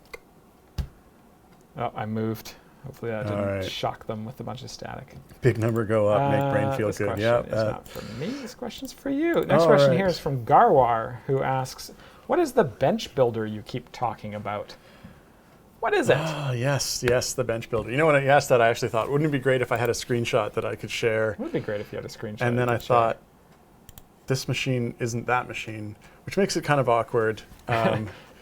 Oh, I moved. Hopefully that didn't shock them with a bunch of static. Big number go up, make brain feel this good. Question Yeah. is not for me. This question's for you. Next question here is from Garwar, who asks, "What is the bench builder you keep talking about? What is it?" Yes, the bench builder. You know, when I asked that, I actually thought, wouldn't it be great if I had a screenshot that I could share? It would be great if you had a screenshot. And then I thought, this machine isn't that machine, which makes it kind of awkward.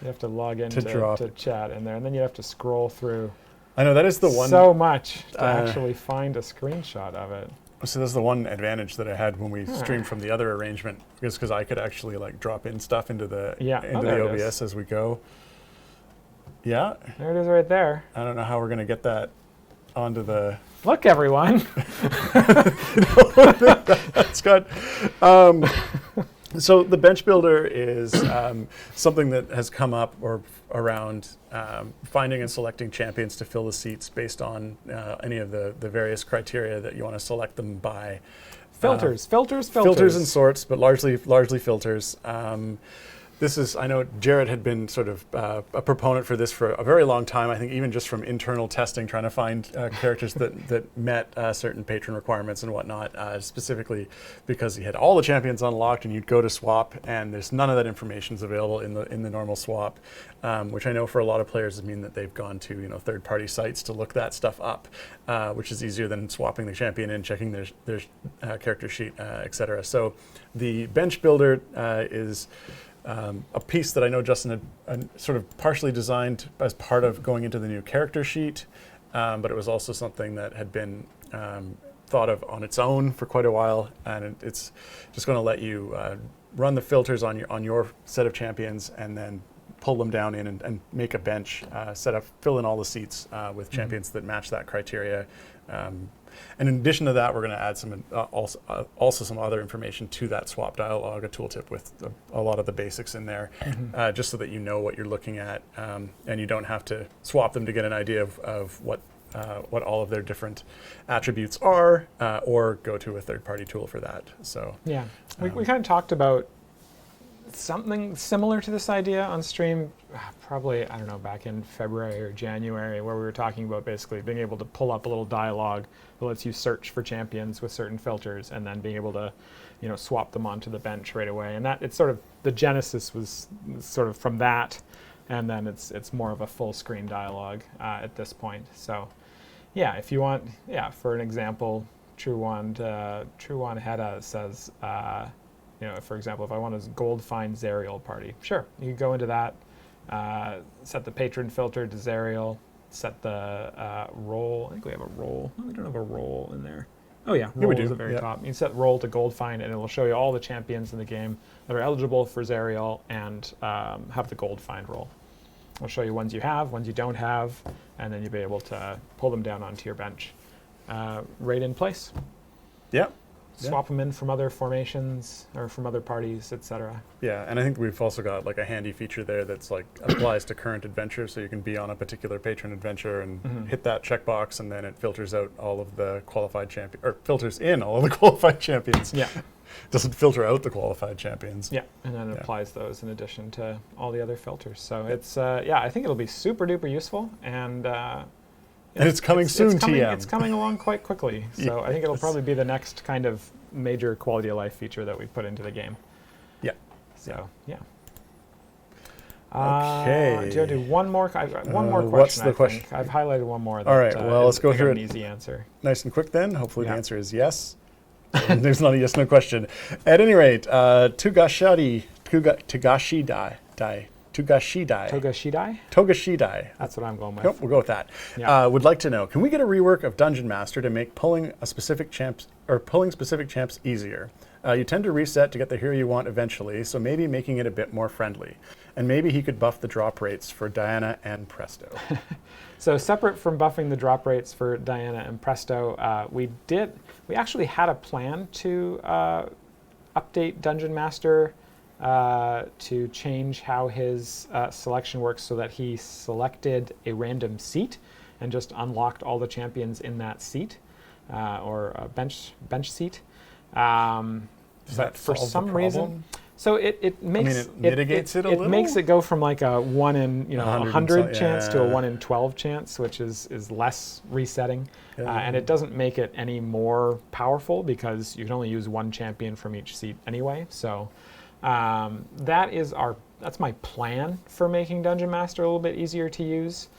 You have to log into to chat in there, and then you have to scroll through. I know, that is the one. So much to actually find a screenshot of it. So that's the one advantage that I had when we streamed from the other arrangement, because I could actually like drop in stuff into the OBS as we go. Yeah. There it is right there. I don't know how we're going to get that onto the... Look, everyone. That's good. So the bench builder is something that has come up around finding and selecting champions to fill the seats based on any of the various criteria that you want to select them by. Filters and sorts, but largely filters. This is, I know Jared had been sort of a proponent for this for a very long time. I think even just from internal testing, trying to find characters that met certain patron requirements and whatnot, specifically because he had all the champions unlocked and you'd go to swap and there's none of that information is available in the normal swap, which I know for a lot of players would mean that they've gone to third-party sites to look that stuff up, which is easier than swapping the champion and checking their character sheet, etc. So the bench builder is a piece that I know Justin had sort of partially designed as part of going into the new character sheet, but it was also something that had been thought of on its own for quite a while, and it's just going to let you run the filters on your set of champions and then pull them down in and make a bench, fill in all the seats with champions that match that criteria. And in addition to that, we're going to add some also some other information to that swap dialog, a tooltip with a lot of the basics in there, just so that you know what you're looking at, and you don't have to swap them to get an idea of what all of their different attributes are, or go to a third-party tool for that. So yeah, we kind of talked about something similar to this idea on stream, probably, I don't know, back in February or January, where we were talking about basically being able to pull up a little dialogue that lets you search for champions with certain filters and then being able to, swap them onto the bench right away. And that it's sort of, the genesis was sort of from that, and then it's more of a full screen dialogue at this point. So yeah, if you want, for an example, True One Hedda says, for example, if I want a gold find Zerial party, sure, you can go into that, set the patron filter to Zerial, set the role. I think we have a role. No, we don't have a role in there. Oh yeah, role is at the very top. You can set role to gold find, and it will show you all the champions in the game that are eligible for Zerial and have the gold find role. It'll show you ones you have, ones you don't have, and then you'll be able to pull them down onto your bench right in place. Yeah. Swap them in from other formations or from other parties, etc. Yeah, and I think we've also got like a handy feature there that's like applies to current adventures, so you can be on a particular patron adventure and hit that checkbox, and then it filters out all of the qualified champions, or filters in all of the qualified champions. Yeah. Doesn't filter out the qualified champions. Yeah, and then it applies those in addition to all the other filters. So it's I think it'll be super duper useful, and it's coming soon, TM. It's coming along quite quickly, so I think it'll probably be the next kind of major quality of life feature that we put into the game. Yeah. So, yeah. Okay. Do I do one more? One more question. What's the question? Think. I've highlighted one more. That, All right. Well, let's go through an it. Easy answer. Nice and quick then. Hopefully the answer is yes. There's not a yes no question. At any rate, Togashidai. Togashidai. That's what I'm going with. Nope, we'll go with that. Yeah. Would like to know, can we get a rework of Dungeon Master to make pulling specific champs easier? You tend to reset to get the hero you want eventually, so maybe making it a bit more friendly. And maybe he could buff the drop rates for Diana and Presto. So separate from buffing the drop rates for Diana and Presto, we actually had a plan to update Dungeon Master to change how his selection works so that he selected a random seat and just unlocked all the champions in that seat or a bench seat. But for some reason, so it makes it mitigates it a little. It makes it go from like a 1 in 100 chance to a 1 in 12 chance, which is less resetting, and it doesn't make it any more powerful because you can only use one champion from each seat anyway. So that's my plan for making Dungeon Master a little bit easier to use,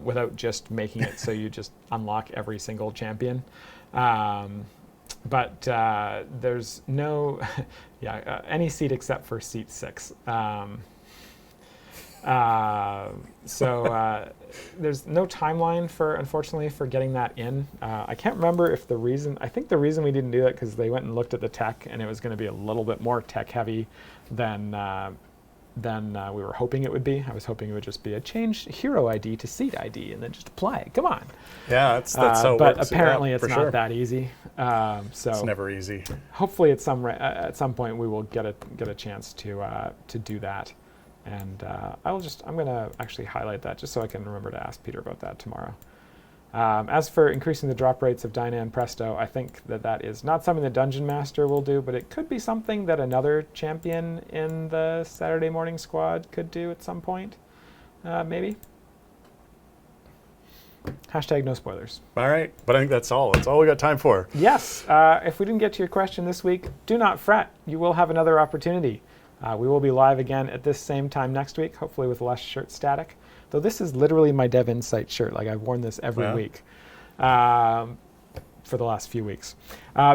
without just making it so you just unlock every single champion. But there's no, any seat except for seat 6. So there's no timeline unfortunately, for getting that in. I can't remember if I think the reason we didn't do that because they went and looked at the tech and it was going to be a little bit more tech heavy than we were hoping it would be. I was hoping it would just be a change hero ID to seat ID and then just apply it. Come on. Yeah, that's so. But apparently it's not that easy. So it's never easy. Hopefully at some point we will get a chance to do that. And I'm going to actually highlight that just so I can remember to ask Peter about that tomorrow. As for increasing the drop rates of Dyna and Presto, I think that is not something the Dungeon Master will do, but it could be something that another champion in the Saturday morning squad could do at some point, maybe. Hashtag no spoilers. All right, but I think that's all. That's all we got time for. Yes, if we didn't get to your question this week, do not fret. You will have another opportunity. We will be live again at this same time next week, hopefully with less shirt static. Though this is literally my Dev Insight shirt. Like I've worn this every week for the last few weeks.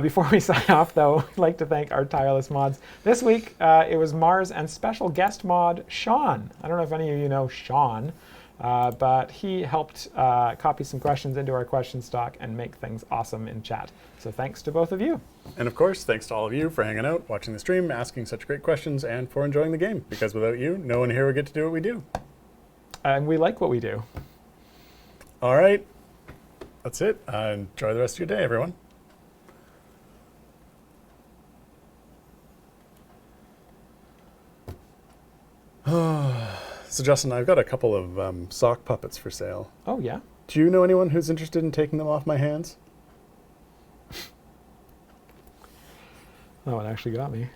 Before we sign off, though, I'd like to thank our tireless mods. This week, it was Mars and special guest mod, Sean. I don't know if any of you know Sean, but he helped copy some questions into our question stock and make things awesome in chat. So thanks to both of you. And of course, thanks to all of you for hanging out, watching the stream, asking such great questions, and for enjoying the game. Because without you, no one here would get to do what we do. And we like what we do. All right. That's it. Enjoy the rest of your day, everyone. So, Justin, I've got a couple of sock puppets for sale. Oh, yeah? Do you know anyone who's interested in taking them off my hands? Oh, it actually got me.